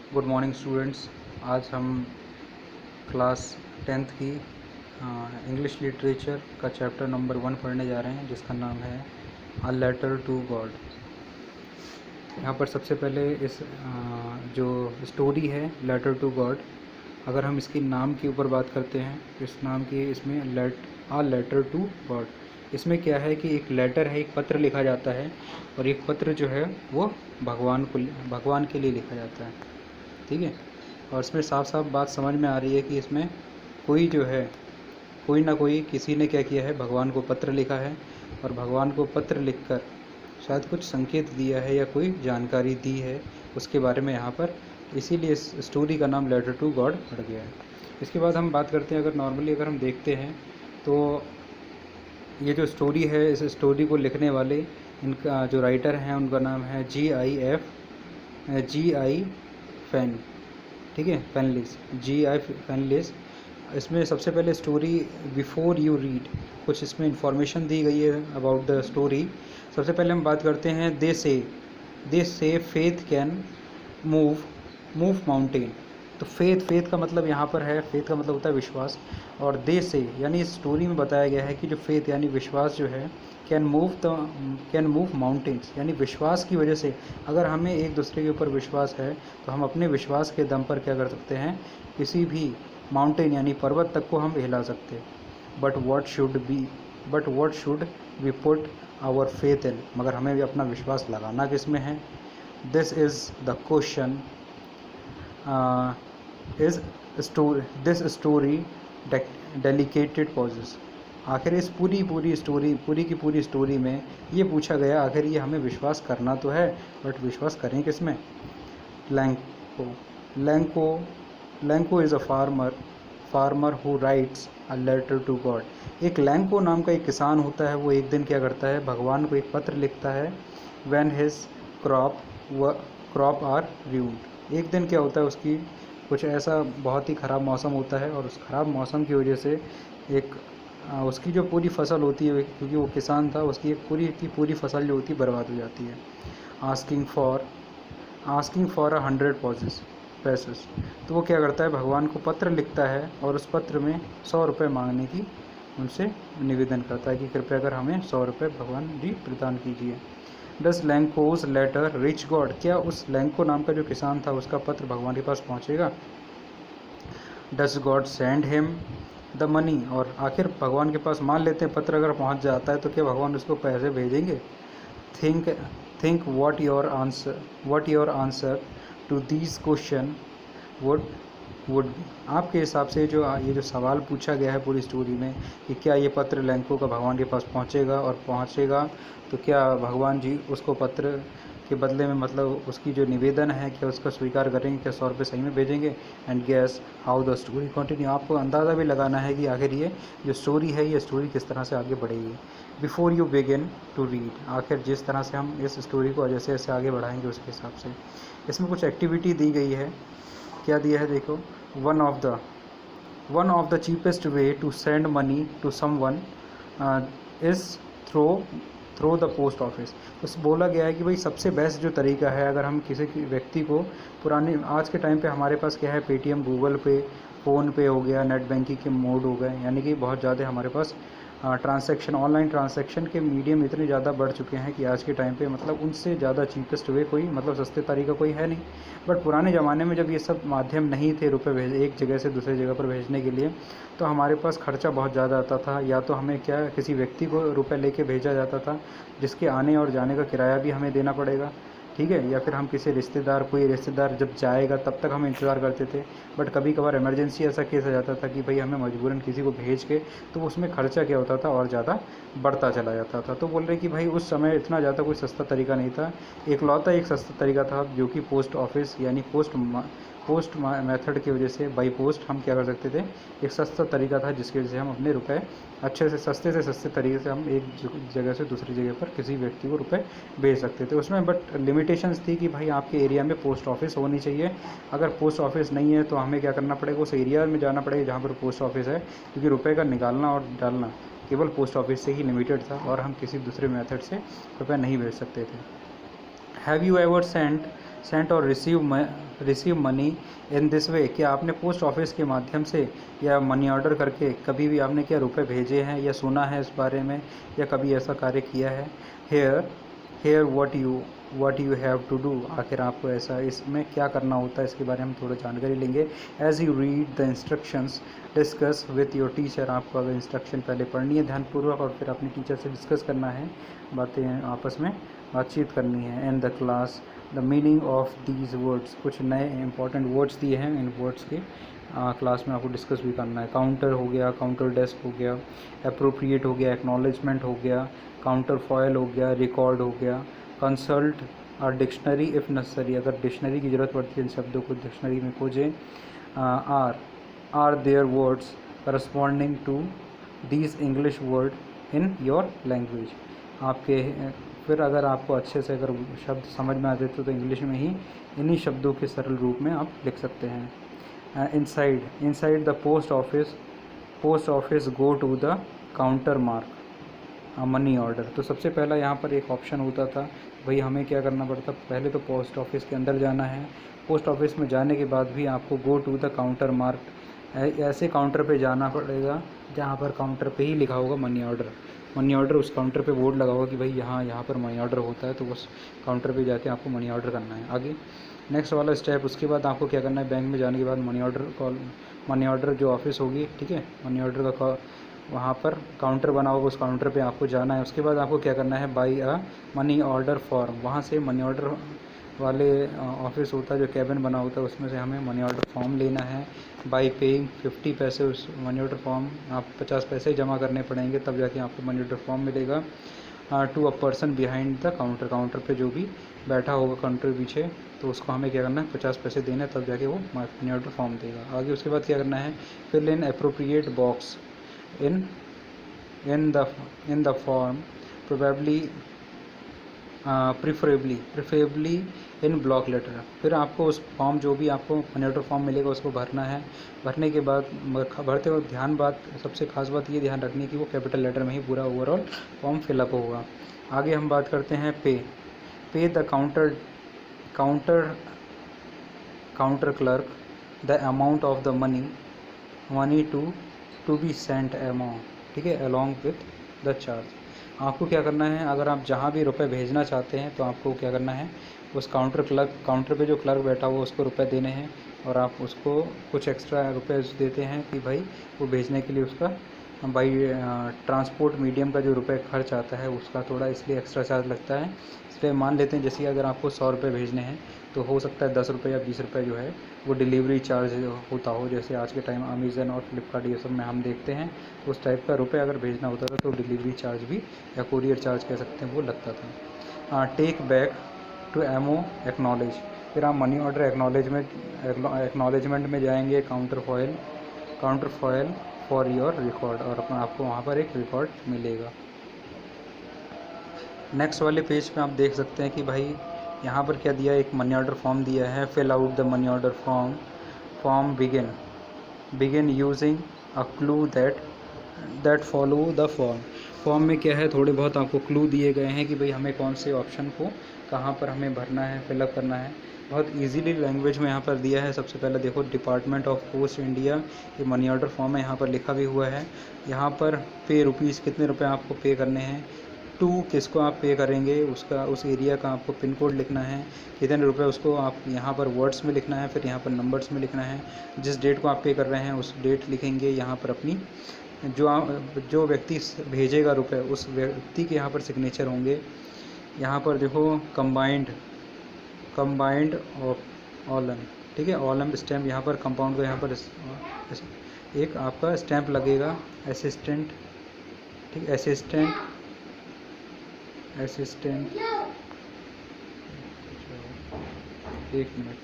Good morning students. आज हम class 10th की इंग्लिश लिटरेचर का चैप्टर नंबर 1 पढ़ने जा रहे हैं, जिसका नाम है अ लेटर टू गॉड। यहाँ पर सबसे पहले इस जो स्टोरी है लेटर टू गॉड, अगर हम इसकी नाम के ऊपर बात करते हैं, इस नाम की इसमें अ लेटर टू गॉड, इसमें क्या है कि एक लेटर है, एक पत्र लिखा जाता है, और एक पत्र जो है वो भगवान के लिए लिखा जाता है। ठीक है। और इसमें साफ साफ बात समझ में आ रही है कि इसमें कोई जो है, कोई ना कोई किसी ने क्या किया है, भगवान को पत्र लिखा है, और भगवान को पत्र लिखकर शायद कुछ संकेत दिया है या कोई जानकारी दी है उसके बारे में यहाँ पर, इसीलिए इस स्टोरी का नाम लेटर टू गॉड पड़ गया है। इसके बाद हम बात करते हैं, अगर नॉर्मली अगर हम देखते हैं तो ये जो स्टोरी है, इस स्टोरी को लिखने वाले, इनका जो राइटर हैं उनका नाम है जी आई फैन। ठीक है, फैनलिस, जी.आई. फैनलिस। इसमें सबसे पहले स्टोरी बिफोर यू रीड, कुछ इसमें इंफॉर्मेशन दी गई है अबाउट द स्टोरी। सबसे पहले हम बात करते हैं दे से फेथ कैन मूव माउंटेन। तो फेथ का मतलब यहाँ पर है, फेथ का मतलब होता है विश्वास, और दे से यानी इस स्टोरी में बताया गया है कि जो फेथ यानी विश्वास जो है, कैन मूव माउंटेन्स, यानी विश्वास की वजह से, अगर हमें एक दूसरे के ऊपर विश्वास है तो हम अपने विश्वास के दम पर क्या कर सकते हैं, किसी भी माउंटेन यानी पर्वत तक को हम हिला सकते हैं। But what should we put our faith in, मगर हमें भी अपना विश्वास लगाना किस में है। This is the question is this story dedicated pauses. आखिर इस पूरी की पूरी स्टोरी में ये पूछा गया, आखिर ये हमें विश्वास करना तो है, बट विश्वास करें किस में। Lencho is a farmer who writes a letter to God. एक लैंको नाम का एक किसान होता है, वो एक दिन क्या करता है, भगवान को एक पत्र लिखता है। When his crop are ruined। एक दिन क्या होता है, उसकी कुछ ऐसा बहुत ही ख़राब मौसम होता है, और उस ख़राब मौसम की वजह से उसकी जो पूरी फसल होती है, क्योंकि वो किसान था, उसकी एक पूरी की पूरी फसल जो होती है बर्बाद हो जाती है। Asking for 100 पैसेस। तो वो क्या करता है, भगवान को पत्र लिखता है, और उस पत्र में 100 रुपये मांगने की उनसे निवेदन करता है कि कृपया कर हमें 100 रुपये भगवान जी प्रदान कीजिए। डस लैंकोज लेटर रिच गॉड, क्या उस लैंको नाम का जो किसान था उसका पत्र भगवान के पास पहुंचेगा। Does God send him the money, और आखिर भगवान के पास मान लेते हैं पत्र अगर पहुंच जाता है तो क्या भगवान उसको पैसे भेजेंगे। Think what your answer to these question would be. आपके हिसाब से जो ये जो सवाल पूछा गया है पूरी स्टोरी में, कि क्या ये पत्र लैंको का भगवान के पास पहुंचेगा, और पहुंचेगा तो क्या भगवान जी उसको पत्र के बदले में, मतलब उसकी जो निवेदन है, क्या उसका स्वीकार करेंगे, क्या 100 रुपये सही में भेजेंगे। And guess how the story continue. आपको अंदाज़ा भी लगाना है कि आखिर ये जो स्टोरी है, ये स्टोरी किस तरह से आगे बढ़ेगी। Before you begin to read, आखिर जिस तरह से हम इस स्टोरी को जैसे जैसे आगे बढ़ाएंगे उसके हिसाब से इसमें कुछ एक्टिविटी दी गई है। क्या दिया है देखो, one of the cheapest way to send money to someone is through the post office. तो बोला गया है कि भाई सबसे बेस्ट जो तरीका है, अगर हम किसी व्यक्ति को, पुराने आज के टाइम पे हमारे पास क्या है, पेटीएम, गूगल पे, फ़ोन पे हो गया, नेट बैंकिंग के मोड हो गए, यानी कि बहुत ज़्यादा हमारे पास ट्रांसैक्शन, ऑनलाइन ट्रांसैक्शन के मीडियम इतने ज़्यादा बढ़ चुके हैं कि आज के टाइम पे मतलब उनसे ज़्यादा चीपेस्ट वे कोई, मतलब सस्ते तरीका कोई है नहीं। बट पुराने ज़माने में जब ये सब माध्यम नहीं थे, रुपए एक जगह से दूसरी जगह पर भेजने के लिए, तो हमारे पास खर्चा बहुत ज़्यादा आता था। या तो हमें क्या, किसी व्यक्ति को रुपए लेके भेजा जाता था, जिसके आने और जाने का किराया भी हमें देना पड़ेगा। ठीक है, या फिर हम किसी कोई रिश्तेदार जब जाएगा तब तक हम इंतज़ार करते थे। बट कभी कभार इमरजेंसी ऐसा केस आ जाता था कि भाई हमें मजबूरन किसी को भेज के, तो उसमें खर्चा क्या होता था, और ज़्यादा बढ़ता चला जाता था। तो बोल रहे कि भाई उस समय इतना ज़्यादा कोई सस्ता तरीका नहीं था, एकलौता एक सस्ता तरीका था जो कि पोस्ट ऑफिस यानी पोस्ट मेथड की वजह से, बाई पोस्ट हम क्या कर सकते थे, एक सस्ता तरीका था जिसकी वजह से हम अपने रुपए अच्छे से सस्ते तरीके से हम एक जगह से दूसरी जगह पर किसी व्यक्ति को रुपए भेज सकते थे। उसमें बट लिमिटेशंस थी कि भाई आपके एरिया में पोस्ट ऑफिस होनी चाहिए। अगर पोस्ट ऑफिस नहीं है तो हमें क्या करना पड़ेगा, उस एरिया में जाना पड़ेगा जहाँ पर पोस्ट ऑफिस है, क्योंकि रुपये का निकालना और डालना केवल पोस्ट ऑफिस से ही लिमिटेड था, और हम किसी दूसरे मेथड से रुपये नहीं भेज सकते थे। हैव यू एवर सेंट और receive money in this way, क्या आपने पोस्ट ऑफिस के माध्यम से या मनी ऑर्डर करके कभी भी आपने क्या रुपए भेजे हैं या सुना है इस बारे में या कभी ऐसा कार्य किया है? Here what you have to do, आखिर आपको ऐसा इसमें क्या करना होता है इसके बारे में हम थोड़ा जानकारी लेंगे। As you read the instructions discuss with your teacher, आपको अगर इंस्ट्रक्शन पहले पढ़नी है ध्यानपूर्वक और फिर अपनी टीचर से डिस्कस करना है, बातें आपस में बातचीत करनी है। In the class the meaning of these words, कुछ नए इंपॉर्टेंट वर्ड्स दिए हैं, इन वर्ड्स के क्लास में आपको डिस्कस भी करना है। काउंटर हो गया, काउंटर डेस्क हो गया, अप्रोप्रिएट हो गया, एक्नॉलेजमेंट हो गया, काउंटर फॉयल हो गया, रिकॉर्ड हो गया, कंसल्ट और डिक्शनरी इफ़ नेसेसरी, अगर डिक्शनरी की ज़रूरत पड़ती है इन शब्दों को डिक्शनरी में खोजें। Are there words corresponding to these English word in your language, आपके फिर अगर आपको अच्छे से अगर शब्द समझ में आते तो इंग्लिश में ही इन्हीं शब्दों के सरल रूप में आप लिख सकते हैं। Inside the post office go to the counter mark money order. तो सबसे पहला यहाँ पर एक ऑप्शन होता था, भाई हमें क्या करना पड़ता, पहले तो पोस्ट ऑफिस के अंदर जाना है, पोस्ट ऑफिस में जाने के बाद भी आपको go to the counter mark, ऐसे काउंटर पे जाना पड़ेगा जहाँ पर काउंटर पे ही लिखा होगा मनी ऑर्डर, उस काउंटर पे बोर्ड लगा होगा कि भाई यहाँ पर मनी ऑर्डर होता है, तो उस काउंटर पे जाके आपको मनी ऑर्डर करना है। आगे नेक्स्ट वाला स्टेप, उसके बाद आपको क्या करना है, बैंक में जाने के बाद मनी ऑर्डर जो ऑफिस होगी, ठीक है, मनी ऑर्डर का वहाँ पर काउंटर बना होगा, उस काउंटर पे आपको जाना है। उसके बाद आपको क्या करना है, by a money order form, वहाँ से मनी ऑर्डर वाले ऑफिस होता है जो कैबिन बना होता है, उसमें से हमें मनी ऑर्डर फॉर्म लेना है। बाई पेइंग 50 पैसे, उस मनी ऑर्डर फॉर्म आप 50 पैसे जमा करने पड़ेंगे तब जाके आपको मनी ऑर्डर फॉर्म मिलेगा। To a person behind the counter पे जो भी बैठा होगा काउंटर के पीछे, तो उसको हमें क्या करना है, 50 पैसे देना है, तब जाके वो मनी ऑर्डर फॉर्म देगा। आगे उसके बाद क्या करना है, fill in appropriate box in the form, preferably in block letter. फिर आपको उस फॉर्म जो भी आपको मनी ऑर्डर फॉर्म मिलेगा उसको भरना है। भरने के बाद भरते वक्त सबसे खास बात ये ध्यान रखनी है कि वो कैपिटल लेटर में ही पूरा ओवरऑल फॉर्म फिलअप होगा। आगे हम बात करते हैं pay the counter clerk the amount of the money to be sent amount, ठीक है, अलॉन्ग विथ द चार्ज। आपको क्या करना है, अगर आप जहाँ भी रुपए भेजना चाहते हैं तो आपको क्या करना है, उस काउंटर पे जो क्लर्क बैठा हुआ उसको रुपए देने हैं और आप उसको कुछ एक्स्ट्रा रुपए देते हैं कि भाई वो भेजने के लिए उसका बाई ट्रांसपोर्ट मीडियम का जो रुपए खर्च आता है उसका थोड़ा इसलिए एक्स्ट्रा चार्ज लगता है। इसलिए मान लेते हैं जैसे अगर आपको 100 रुपये भेजने हैं तो हो सकता है 10 रुपये या 20 रुपये जो है वो डिलीवरी चार्ज होता हो, जैसे आज के टाइम अमेज़न और फ्लिपकार्ट ये सब में हम देखते हैं उस टाइप का रुपये अगर भेजना होता था तो डिलीवरी चार्ज भी या कुरियर चार्ज कह सकते हैं वो लगता था। Take back to MO acknowledge, फिर आप मनी ऑर्डर एक्नॉलेजमेंट में जाएंगे, counterfoil for your record, और अपना आपको वहाँ पर एक रिकॉर्ड मिलेगा। नेक्स्ट वाले पेज पे आप देख सकते हैं कि भाई यहाँ पर क्या दिया है, एक मनी ऑर्डर फॉर्म दिया है। Fill out the money order form begin using a clue that follow the form में क्या है, थोड़े बहुत आपको क्लू दिए गए हैं कि भाई हमें कौन से ऑप्शन को कहाँ पर हमें भरना है, फिलअप करना है। बहुत इजीली लैंग्वेज में यहाँ पर दिया है। सबसे पहले देखो डिपार्टमेंट ऑफ पोस्ट इंडिया, ये मनी ऑर्डर फॉर्म है, यहाँ पर लिखा भी हुआ है। यहाँ पर पे रुपीज़, कितने रुपए आपको पे करने हैं, टू किसको आप पे करेंगे, उसका उस एरिया का आपको पिन कोड लिखना है, कितने रुपए उसको आप यहाँ पर वर्ड्स में लिखना है, फिर यहाँ पर नंबर्स में लिखना है, जिस डेट को आप पे कर रहे हैं उस डेट लिखेंगे, यहाँ पर अपनी जो व्यक्ति भेजेगा रुपए उस व्यक्ति के यहाँ पर सिग्नेचर होंगे। यहाँ पर देखो कंबाइंड ऑलम, ठीक है, ऑलम स्टैम्प, यहाँ पर कंपाउंड का यहाँ पर एक आपका स्टैम्प लगेगा, असिस्टेंट, ठीक, असिस्टेंट एक मिनट,